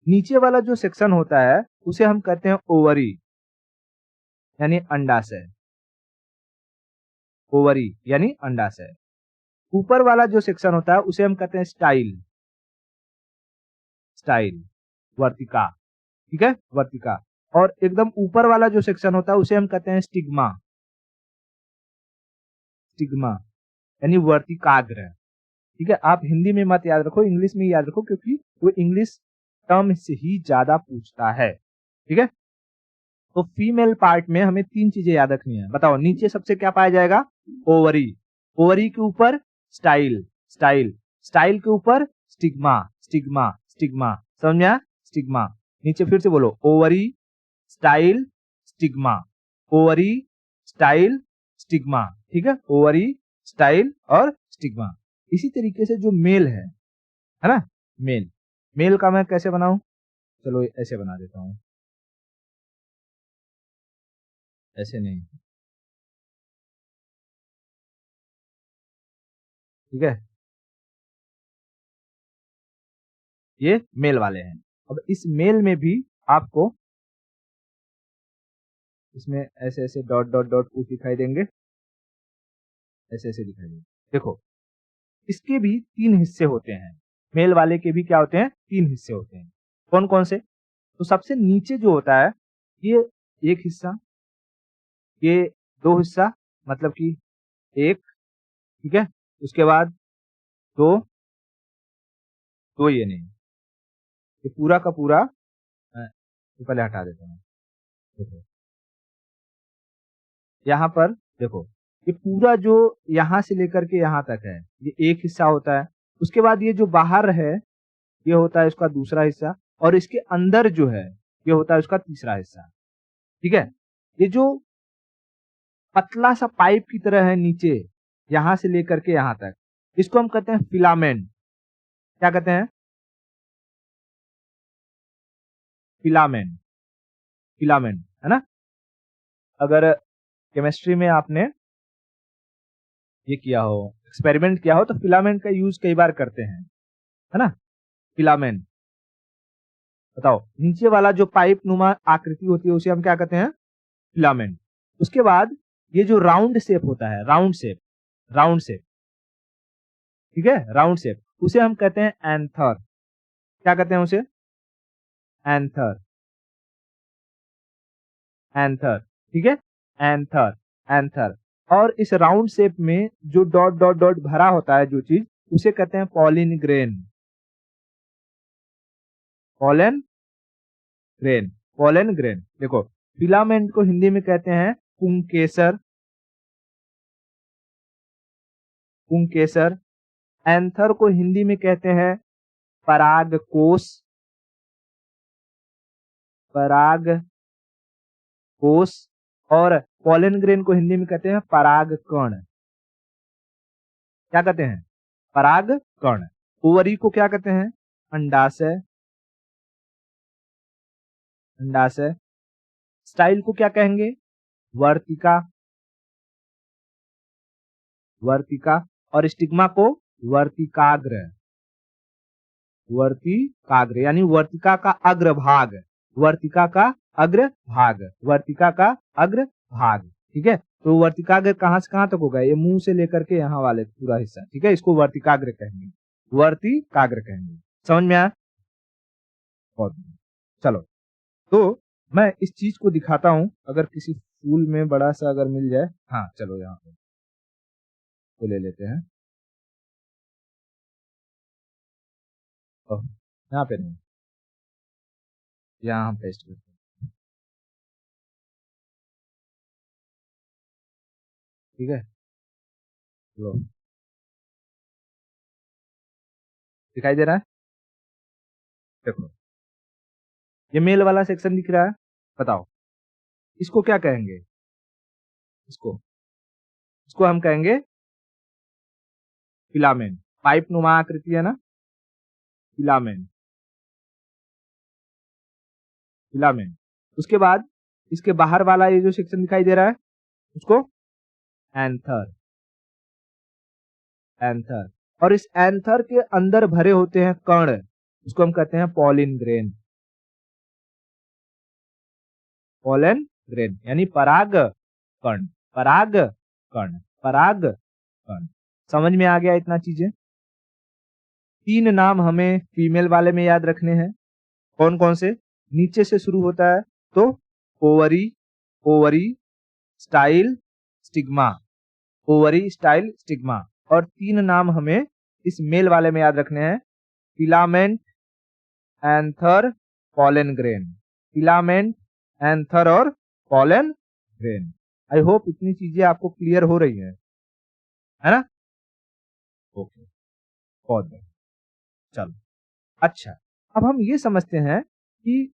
नीचे वाला जो सेक्शन होता है उसे हम कहते हैं ओवरी, यानी अंडाशय, ओवरी यानी अंडाशय। ऊपर वाला जो सेक्शन होता है उसे हम कहते हैं स्टाइल, स्टाइल, वर्तिका, ठीक है, वर्तिका। और एकदम ऊपर वाला जो सेक्शन होता है उसे हम कहते हैं स्टिग्मा, स्टिग्मा यानी वर्तिकाग्र, ठीक है। आप हिंदी में मत याद रखो, इंग्लिश में याद रखो, क्योंकि वो इंग्लिश टर्म से ही ज्यादा पूछता है, ठीक है। तो फीमेल पार्ट में हमें तीन चीजें याद रखनी है। बताओ नीचे सबसे क्या पाया जाएगा? ओवरी, ओवरी के ऊपर स्टाइल, स्टाइल, स्टाइल के ऊपर स्टिग्मा, स्टिग्मा, स्टिग्मा, समझ में आया? स्टिग्मा। नीचे फिर से बोलो, ovary, style, stigma, ovary, style, stigma, ठीक है, ओवरी, स्टाइल और स्टिग्मा। इसी तरीके से जो मेल है ना, मेल, मेल का मैं कैसे बनाऊं? चलो ऐसे बना देता हूं, ऐसे नहीं, ठीक है, ये मेल वाले हैं। अब इस मेल में भी आपको इसमें ऐसे ऐसे डॉट डॉट डॉट कुछ दिखाई देंगे, ऐसे ऐसे दिखाई देंगे। देखो इसके भी तीन हिस्से होते हैं, मेल वाले के भी क्या होते हैं? तीन हिस्से होते हैं। कौन कौन से? तो सबसे नीचे जो होता है ये एक हिस्सा, ये दो हिस्सा, मतलब कि एक, ठीक है, उसके बाद दो, दो ये नहीं, ये पूरा का पूरा, ये पहले हटा देता हूँ। देखो यहाँ पर देखो, ये पूरा जो यहाँ से लेकर के यहाँ तक है ये एक हिस्सा होता है। उसके बाद ये जो बाहर है ये होता है इसका दूसरा हिस्सा, और इसके अंदर जो है ये होता है उसका तीसरा हिस्सा, ठीक है। ये जो पतला सा पाइप की तरह है नीचे, यहां से लेकर के यहां तक, इसको हम कहते हैं फिलामेंट। क्या कहते हैं? फिलामेंट, फिलामेंट, है ना। अगर केमिस्ट्री में आपने ये किया हो, एक्सपेरिमेंट किया हो, तो फिलामेंट का यूज कई बार करते हैं, है ना, फिलामेंट। बताओ नीचे वाला जो पाइप नुमा आकृति होती है उसे हम क्या कहते हैं? फिलामेंट। उसके बाद ये जो राउंड शेप होता है, राउंड शेप, राउंड शेप, ठीक है, राउंड शेप, उसे हम कहते हैं एंथर। क्या कहते हैं उसे? एंथर, एंथर, ठीक है, एंथर, एंथर। और इस राउंड शेप में जो डॉट डॉट डॉट भरा होता है जो चीज, उसे कहते हैं pollen grain. Pollen grain, pollen grain. देखो, फिलामेंट को हिंदी में कहते हैं पुंकेसर, पुंकेसर। एंथर को हिंदी में कहते हैं परागकोश, परागकोश। और पॉलन ग्रेन को हिंदी में कहते हैं परागकण। क्या कहते हैं? परागकण। ओवरी को क्या कहते हैं? अंडाशय, अंडाशय। स्टाइल को क्या कहेंगे? वर्तिका, वर्तिका। और स्टिग्मा को वर्तिकाग्र, वर्तिकाग्र यानी वर्तिका का अग्रभाग, वर्तिका का अग्रभाग, वर्तिका का अग्रभाग। ठीक है, तो वर्तिकाग्र कहां से कहां तक होगा? ये मुंह से लेकर के यहाँ वाले पूरा हिस्सा। ठीक है, इसको वर्तिकाग्र कहेंगे, वर्तिकाग्र कहेंगे। समझ में आया? बहुत। चलो, तो मैं इस चीज को दिखाता हूं, अगर किसी फूल में बड़ा सा अगर मिल जाए। हाँ चलो, यहाँ पे तो ले लेते हैं। यहाँ पे नहीं, यहाँ हम पेस्ट करते हैं। ठीक है, लो, दिखाई दे रहा है? देखो, ये मेल वाला सेक्शन दिख रहा है। बताओ इसको क्या कहेंगे? इसको इसको हम कहेंगे फिलामेंट। पाइप नुमा आकृति है ना, फिलामेंट, फिलामेंट। उसके बाद इसके बाहर वाला ये जो सेक्शन दिखाई दे रहा है, उसको एंथर, एंथर। और इस एंथर के अंदर भरे होते हैं कण, उसको हम कहते हैं पॉलिन ग्रेन, पॉलन ग्रेन यानी पराग कण, पराग कण, पराग कण। समझ में आ गया इतना चीजें? 3 नाम हमें फीमेल वाले में याद रखने हैं। कौन कौन से? नीचे से शुरू होता है तो ovary, ovary, style, stigma, ovary, style, stigma. और 3 नाम हमें इस मेल वाले में याद रखने हैं, filament, anther, pollen grain, filament, anther और पॉलन ग्रेन। आई होप इतनी चीजें आपको क्लियर हो रही है ना? ओके, बहुत बढ़िया। चलो, अच्छा, अब हम ये समझते हैं कि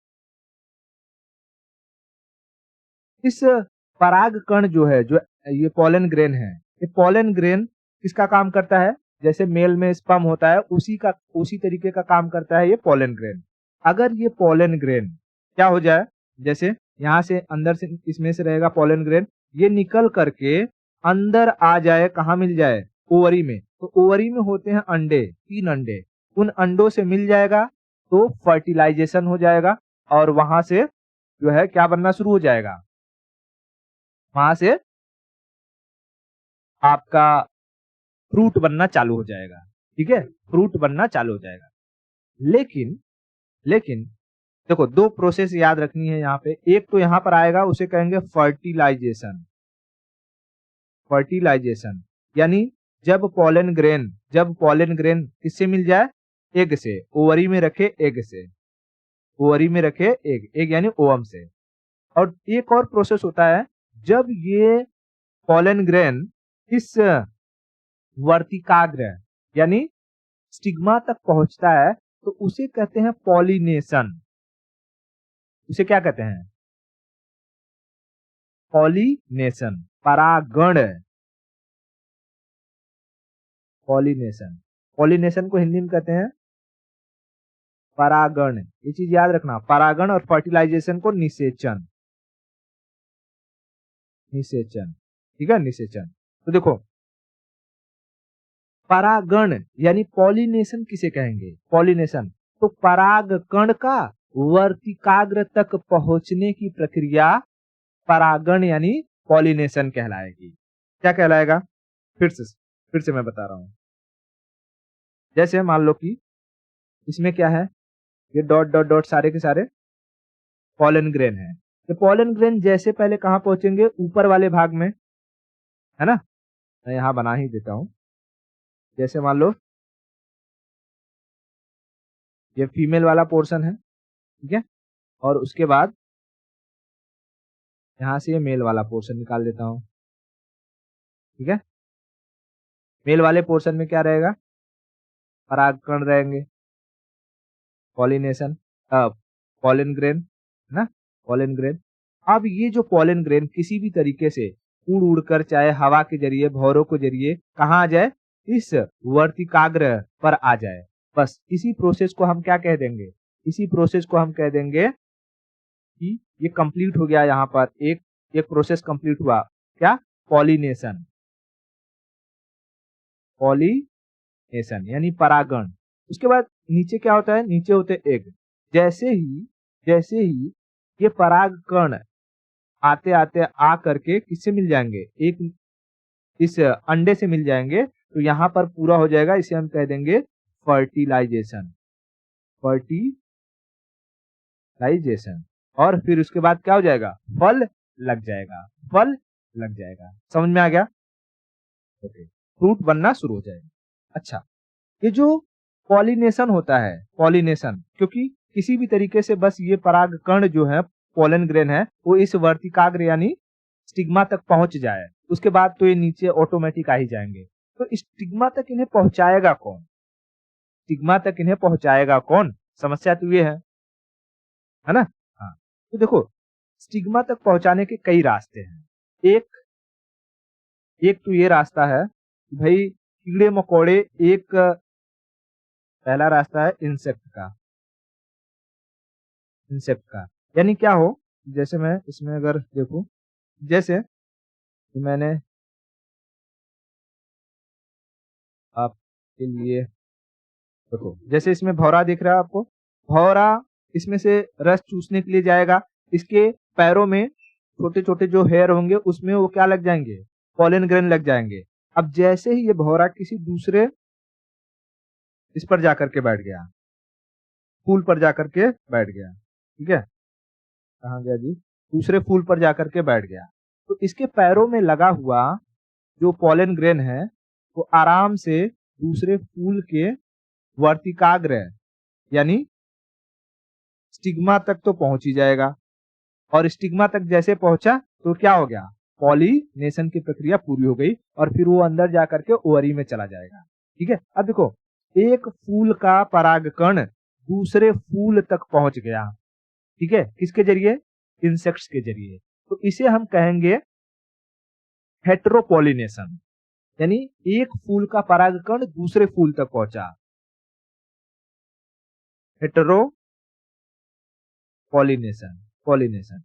इस पराग कण जो है, जो ये पॉलन ग्रेन है, ये पॉलन ग्रेन किसका काम करता है? जैसे मेल में स्पर्म होता है, उसी तरीके का काम करता है ये पॉलन ग्रेन। अगर ये पॉलन ग्रेन क्या हो जाए, जैसे यहाँ से अंदर से इसमें से रहेगा पॉलन ग्रेन, ये निकल करके अंदर आ जाए, कहाँ मिल जाए? ओवरी में। तो ओवरी में होते हैं अंडे, 3 अंडे। उन अंडों से मिल जाएगा तो फर्टिलाइजेशन हो जाएगा, और वहां से जो है क्या बनना शुरू हो जाएगा? वहां से आपका फ्रूट बनना चालू हो जाएगा। ठीक है, फ्रूट बनना चालू हो जाएगा। लेकिन लेकिन देखो, 2 प्रोसेस याद रखनी है यहाँ पे। एक तो यहाँ पर आएगा, उसे कहेंगे फर्टिलाइजेशन, फर्टिलाइजेशन यानी जब पॉलन ग्रेन किससे मिल जाए? एग से, ओवरी में रखे एग से, ओवरी में रखे एग, एग यानी ओवम से। और एक और प्रोसेस होता है, जब ये पॉलन ग्रेन इस वर्तिकाग्र यानी स्टिग्मा तक पहुंचता है, तो उसे कहते हैं पॉलिनेशन। उसे क्या कहते हैं? पॉलिनेशन, परागण, पॉलिनेशन। पॉलिनेशन को हिंदी में कहते हैं परागण। ये चीज याद रखना, परागण। और फर्टिलाइजेशन को निषेचन, निषेचन। ठीक है, निषेचन। तो देखो, परागण यानी पॉलिनेशन किसे कहेंगे? पॉलिनेशन। तो पराग कण का वर्तिकाग्र तक पहुंचने की प्रक्रिया परागण यानी पॉलिनेशन कहलाएगी। क्या कहलाएगा? फिर से मैं बता रहा हूं। जैसे मान लो कि इसमें क्या है, ये डॉट डॉट डॉट सारे के सारे पॉलन ग्रेन है। तो पॉलन ग्रेन जैसे पहले कहां पहुंचेंगे? ऊपर वाले भाग में, है ना। मैं यहाँ बना ही देता हूँ। जैसे मान लो ये फीमेल वाला पोर्शन है, ठीक है, और उसके बाद यहाँ से ये मेल वाला पोर्शन निकाल देता हूँ, ठीक है। मेल वाले पोर्शन में क्या रहेगा, परागकण रहेंगे, पॉलिनेशन, पॉलन ग्रेन, है ना, पॉलन ग्रेन। अब ये जो पॉलन ग्रेन किसी भी तरीके से उड़ उड़कर, चाहे हवा के जरिए, भौरों के जरिए कहाँ आ जाए, इस वर्तिकाग्र पर आ जाए, बस इसी प्रोसेस को हम क्या कह देंगे, इसी प्रोसेस को हम कह देंगे कि ये कंप्लीट हो गया। यहाँ पर एक एक प्रोसेस कंप्लीट हुआ, क्या, पॉलिनेशन, पॉलिनेशन यानी परागण। उसके बाद नीचे क्या होता है, नीचे होते एग। जैसे ही ये परागकण आते आते आ करके किससे मिल जाएंगे, एक इस अंडे से मिल जाएंगे, तो यहाँ पर पूरा हो जाएगा, इसे हम कह देंगे फर्टिलाइजेशन, फर्टिलाइजेशन। और फिर उसके बाद क्या हो जाएगा, फल लग जाएगा, फल लग जाएगा। समझ में आ गया, ओके, फ्रूट बनना शुरू हो जाएगा। अच्छा, ये जो पॉलिनेशन होता है, पॉलिनेशन, क्योंकि किसी भी तरीके से बस ये परागकण जो है, पोलन ग्रेन है, वो इस वर्तिकाग्र यानी स्टिग्मा तक पहुंच जाए, उसके बाद तो ये नीचे ऑटोमेटिक आ ही जाएंगे। तो स्टिग्मा तक इन्हें पहुंचाएगा कौन, स्टिग्मा तक इन्हें पहुंचाएगा कौन, समस्या तो ये है ना। हाँ, तो देखो स्टिग्मा तक पहुंचाने के कई रास्ते हैं। एक एक तो ये रास्ता है भाई, कीड़े मकोड़े, एक पहला रास्ता है इंसेक्ट का, यानी क्या हो, जैसे मैं इसमें अगर देखूं, जैसे मैंने आपके लिए देखो, जैसे इसमें भौरा दिख रहा है आपको, भौरा इसमें से रस चूसने के लिए जाएगा, इसके पैरों में छोटे छोटे जो हेयर होंगे उसमें वो क्या लग जाएंगे, पॉलन ग्रेन लग जाएंगे। अब जैसे ही ये भौरा किसी दूसरे इस पर जाकर के बैठ गया, फूल पर जाकर के बैठ गया, ठीक है, कहाँ गया जी, दूसरे फूल पर जाकर के बैठ गया, तो इसके पैरों में लगा हुआ जो पॉलन ग्रेन है वो आराम से दूसरे फूल के वर्तिकाग्र यानी स्टिग्मा तक तो पहुंच ही जाएगा, और स्टिग्मा तक जैसे पहुंचा तो क्या हो गया, पॉलिनेशन की प्रक्रिया पूरी हो गई, और फिर वो अंदर जाकर के ओवरी में चला जाएगा। ठीक है, अब देखो एक फूल का परागकण दूसरे फूल तक पहुंच गया, ठीक है, किसके जरिए, इंसेक्ट्स के जरिए, तो इसे हम कहेंगे हेटेरोपॉलिनेशन, यानी एक फूल का परागकण दूसरे फूल तक पहुंचा, हेटेरोपॉलिनेशन, पॉलिनेशन।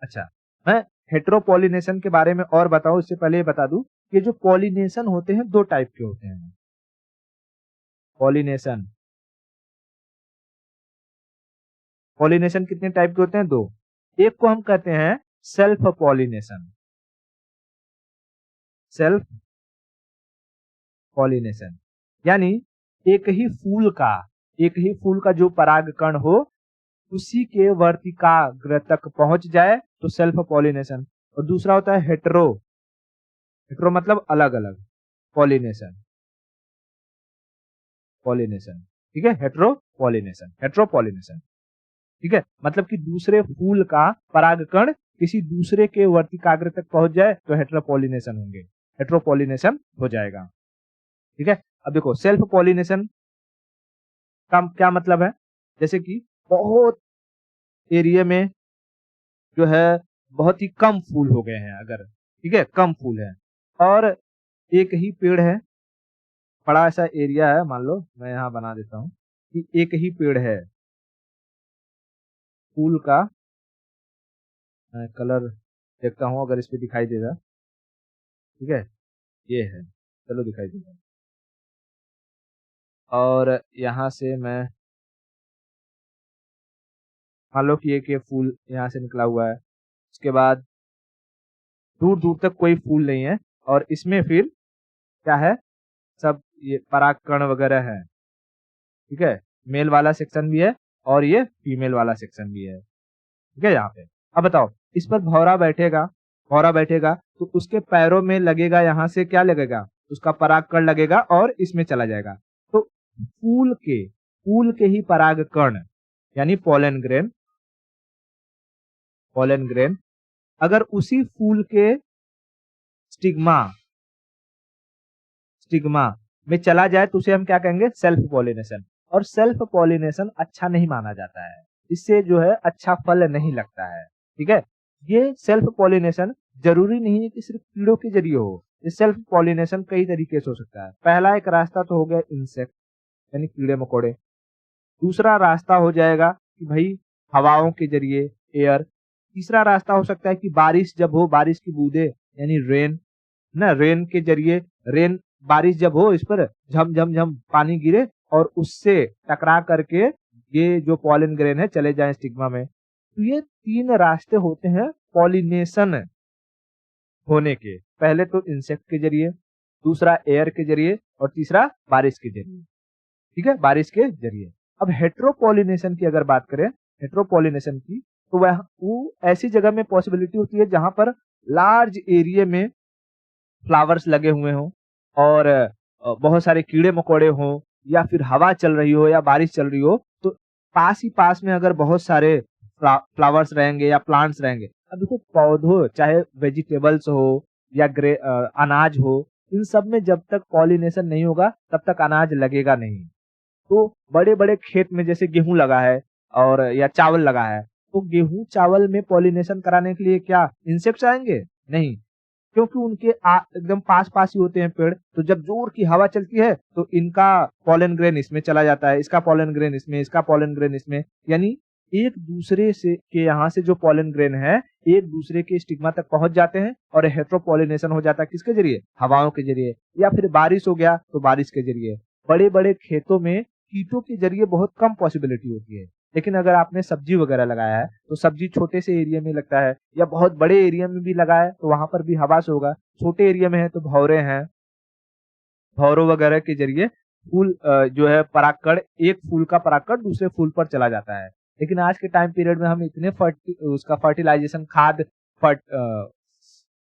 अच्छा, मैं हेटेरोपॉलिनेशन के बारे में और बताऊं, इससे पहले बता दूं कि जो पॉलिनेशन होते हैं दो टाइप के होते हैं। पॉलिनेशन, पॉलिनेशन कितने टाइप के होते हैं, दो। एक को हम कहते हैं सेल्फ पॉलिनेशन, सेल्फ पॉलिनेशन यानी एक ही फूल का जो परागकण हो उसी के वर्तिकाग्र तक पहुंच जाए तो सेल्फ पॉलिनेशन। और दूसरा होता है हेटेरो, हेटेरो मतलब अलग अलग, पॉलिनेशन, पॉलिनेशन, ठीक है, हेटेरोपॉलिनेशन, हेटेरोपॉलिनेशन, ठीक है, मतलब कि दूसरे फूल का परागकण किसी दूसरे के वर्तिकाग्र तक पहुंच जाए तो हेटेरोपॉलिनेशन होंगे, हेटेरोपॉलिनेशन हो जाएगा। ठीक है, अब देखो सेल्फ पॉलिनेशन का क्या मतलब है, जैसे कि बहुत एरिया में जो है बहुत ही कम फूल हो गए हैं अगर, ठीक है, कम फूल है, और एक ही पेड़ है, बड़ा ऐसा एरिया है, मान लो मैं यहाँ बना देता हूँ कि एक ही पेड़ है फूल का, मैं कलर देखता हूँ अगर इस पे दिखाई देगा, ठीक है, ये है, चलो दिखाई देगा, और यहाँ से मैं मान लो कि एक ये फूल यहाँ से निकला हुआ है, उसके बाद दूर दूर तक कोई फूल नहीं है, और इसमें फिर क्या है, सब ये परागकण वगैरह है, ठीक है, मेल वाला सेक्शन भी है और ये फीमेल वाला सेक्शन भी है, ठीक है। यहाँ पे अब बताओ इस पर भौरा बैठेगा भौरा बैठेगा तो उसके पैरों में लगेगा, यहाँ से क्या लगेगा, उसका परागकण लगेगा और इसमें चला जाएगा। तो फूल के ही परागकण यानी पोलन ग्रेन अगर उसी फूल के स्टिग्मा में चला जाए तो उसे हम क्या कहेंगे, सेल्फ पॉलिनेशन। और सेल्फ पॉलिनेशन अच्छा नहीं माना जाता है, इससे जो है अच्छा फल नहीं लगता है। ठीक है, ये सेल्फ पॉलिनेशन जरूरी नहीं है कि सिर्फ कीड़ों के जरिए हो, ये सेल्फ पॉलिनेशन कई तरीके से हो सकता है। पहला एक रास्ता तो हो गया इंसेक्ट यानी कीड़े मकोड़े। दूसरा रास्ता हो जाएगा कि भाई हवाओं के जरिए, एयर। तीसरा रास्ता हो सकता है कि बारिश जब हो, बारिश की बूंदे यानी रेन के जरिए, बारिश जब हो इस पर झम झम झम पानी गिरे और उससे टकरा करके ये जो पॉलन ग्रेन है चले जाए स्टिग्मा में। तो ये 3 रास्ते होते हैं पॉलिनेशन होने के। पहले तो इंसेक्ट के जरिए, दूसरा एयर के जरिए और तीसरा बारिश के जरिए। ठीक है, बारिश के जरिए। अब हेट्रोपॉलिनेशन की अगर बात करें, हेट्रोपॉलिनेशन की, तो वो ऐसी जगह में पॉसिबिलिटी होती है जहां पर लार्ज एरिया में फ्लावर्स लगे हुए हों और बहुत सारे कीड़े मकोड़े हों या फिर हवा चल रही हो या बारिश चल रही हो, तो पास ही पास में अगर बहुत सारे फ्लावर्स रहेंगे या प्लांट्स रहेंगे। अब देखो पौधों चाहे वेजिटेबल्स हो या अनाज हो, इन सब में जब तक पॉलिनेशन नहीं होगा तब तक अनाज लगेगा नहीं। तो बड़े बड़े खेत में जैसे गेहूं लगा है और या चावल लगा है, तो गेहूं चावल में पॉलिनेशन कराने के लिए क्या इंसेक्ट्स आएंगे? नहीं, क्योंकि उनके एकदम पास पास ही होते हैं पेड़। तो जब जोर की हवा चलती है तो इनका पॉलन ग्रेन इसमें चला जाता है, इसका पॉलन ग्रेन इसमें, इसका पॉलन ग्रेन इसमें, यानी एक दूसरे से के यहाँ से जो पॉलन ग्रेन है एक दूसरे के स्टिग्मा तक पहुंच जाते हैं और हेट्रोपॉलिनेशन हो जाता है। किसके जरिए? हवाओं के जरिए, या फिर बारिश हो गया तो बारिश के जरिए। बड़े बड़े खेतों में कीटों के जरिए बहुत कम पॉसिबिलिटी होती है, लेकिन अगर आपने सब्जी वगैरह लगाया है तो सब्जी छोटे से एरिया में लगता है, या बहुत बड़े एरिया में भी लगा है तो वहां पर भी हवा से होगा। छोटे एरिया में है तो भौरे हैं, भौरों वगैरह के जरिए फूल जो है परागकण, एक फूल का परागकण दूसरे फूल पर चला जाता है। लेकिन आज के टाइम पीरियड में हम इतने उसका फर्टिलाइजेशन खाद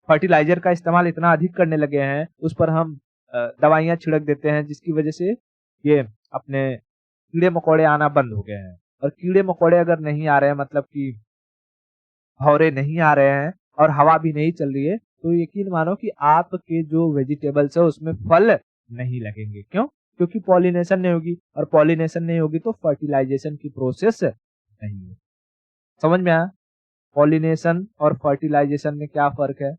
फर्टिलाइजर का इस्तेमाल इतना अधिक करने लगे हैं, उस पर हम दवाइयां छिड़क देते हैं, जिसकी वजह से ये अपने कीड़े मकोड़े आना बंद हो गए हैं। और कीड़े मकोड़े अगर नहीं आ रहे हैं, मतलब कि भौरे नहीं आ रहे हैं और हवा भी नहीं चल रही है, तो यकीन मानो कि आपके जो वेजिटेबल्स है उसमें फल नहीं लगेंगे। क्यों? क्योंकि पॉलिनेशन नहीं होगी, और पॉलिनेशन नहीं होगी तो फर्टिलाइजेशन की प्रोसेस नहीं होगी। समझ में आया? पॉलिनेशन और फर्टिलाइजेशन में क्या फर्क है?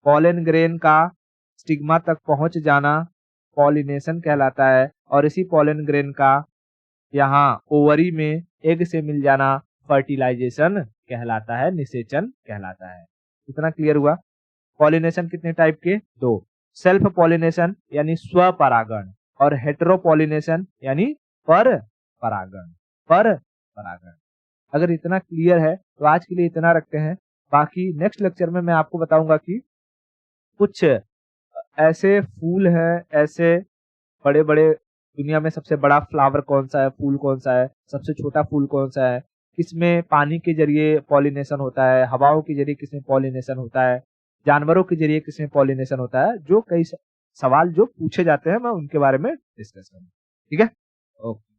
पॉलन ग्रेन का स्टिग्मा तक पहुंच जाना पॉलिनेशन कहलाता है, और इसी पॉलन ग्रेन का यहाँ ओवरी में एग से मिल जाना फर्टिलाइजेशन कहलाता है, निषेचन कहलाता है। इतना क्लियर हुआ? पॉलिनेशन कितने टाइप के? 2। सेल्फ पॉलिनेशन यानी स्व परागण, और हेटेरोपॉलिनेशन यानी पर परागण। अगर इतना क्लियर है तो आज के लिए इतना रखते हैं। बाकी नेक्स्ट लेक्चर में मैं आपको बताऊंगा कि कुछ ऐसे फूल हैं, ऐसे बड़े बड़े, दुनिया में सबसे बड़ा फ्लावर कौन सा है, फूल कौन सा है, सबसे छोटा फूल कौन सा है, किसमें पानी के जरिए पॉलिनेशन होता है, हवाओं के जरिए किसमें पॉलिनेशन होता है, जानवरों के जरिए किसमें पॉलिनेशन होता है, जो कई सवाल जो पूछे जाते हैं मैं उनके बारे में डिस्कस करूंगा। ठीक है, ओके।